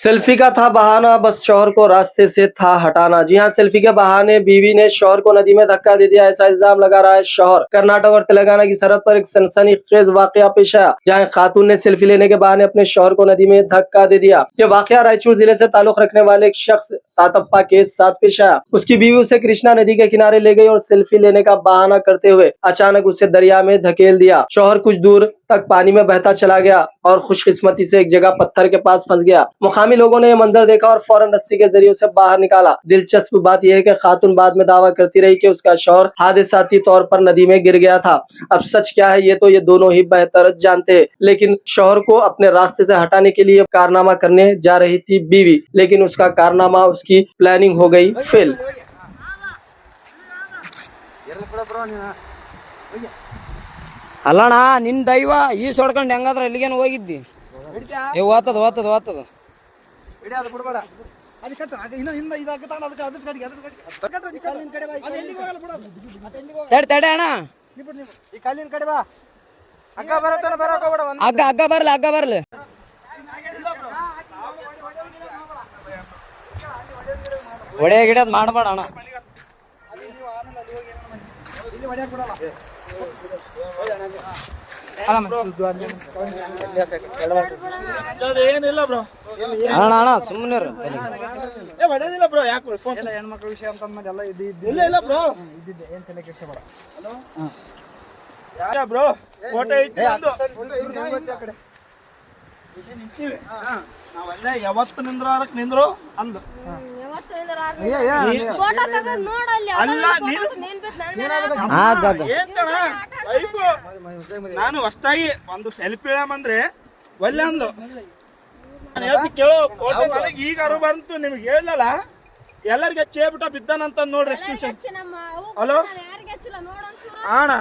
Selfie का था बहाना, बस शौहर को रास्ते से था हटाना। जी हाँ, सेल्फी के बहाने बीवी ने शौहर को नदी में धक्का दे दिया, ऐसा इल्जाम लगा रहा है शौहर। कर्नाटक और तेलंगाना की सरहद पर एक सनसनीखेज वाकया पेश आया, जहां खातून ने सेल्फी लेने के बहाने अपने शौहर को नदी में धक्का दे दिया। ये वाकया रायचूर जिले से ताल्लुक रखने वाले एक शख्स तातप्पा के साथ पेश आया। उसकी बीवी उसे कृष्णा नदी के किनारे ले गई और सेल्फी लेने का बहाना करते हुए अचानक उसे दरिया में धकेल दिया। शौहर कुछ दूर तक पानी में बहता चला गया और खुशकिस्मती से एक जगह पत्थर के पास फंस गया। मुकामी लोगों ने यह मंजर देखा और फौरन रस्सी के जरिए उसे बाहर निकाला। दिलचस्प बात यह है कि खातून बाद में दावा करती रही कि उसका शौहर हादसाती तौर पर नदी में गिर गया था। अब सच क्या है ये तो ये दोनों ही बेहतर जानते हैं, लेकिन शौहर को अपने रास्ते से हटाने के लिए कारनामा करने जा रही थी बीवी, लेकिन उसका कारनामा, उसकी प्लानिंग हो गई फेल। ಅಲ್ಲಣ್ಣ ನಿನ್ ದೈವ ಈ ಸೊಡ್ಕೊಂಡು ಹೆಂಗಾದ್ರ ಅಲ್ಲಿಗೇನು ಹೋಗಿದ್ದಿ ಓದ್ತದ ಓದ್ತದ ಓದ್ತದ ತಡೆ ಅಣ್ಣ ಹಗ್ಗ ಹಗ್ಗ ಬರ್ಲಿ ಹಗ್ಗ ಬರ್ಲಿ ಒಡೆ ಗಿಡದ್ ಮಾಡಬೇಡ ಅಣ್ಣ ಏನಿಲ್ಲ ಬ್ರೋ ಅಣ್ಣ ಅಣ್ಣ ಸುಮ್ಮನೆ ಹೊಡೆದಿಲ್ಲ ಬ್ರೋ ಯಾಕೆ ಹೆಣ್ಮಕ್ಳ ವಿಷಯ ಅಂತಂದ್ಮೇಲೆ ಎಲ್ಲ ಇಲ್ಲ ಇಲ್ಲ ಬ್ರೋ ಇದ್ದಿದ್ದೆ ಏನ್ ತಲೆ ಕೆಡ್ಸ್ಕೊಬೇಡ. ಬ್ರೋ ಫೋಟೋ ಐತಿ ನಾವಲ್ಲೇ ಯಾವತ್ತು ನಿಂದ್ರಾರಕ್ ನಿಂದ್ರು ಅಂದು ನಾನು ಹೊಸ್ತಾಗಿ ಒಂದು ಸೆಲ್ಫಿ ಅಂದ್ರೆ ಒಳ್ಳೆ ಅಂದು ಕೇಳೋ ಫೋಟೋ ನನಗೆ ಈಗ ಅರು ಬಂತು ನಿಮ್ಗೆ ಹೇಳಲ್ಲ ಎಲ್ಲರಿಗೆ ಚೇಬಿಟ ಬಿದ್ದಾನಂತ ನೋಡ್ರಿ ಎಷ್ಟು ಹಲೋ ಅಣ್ಣ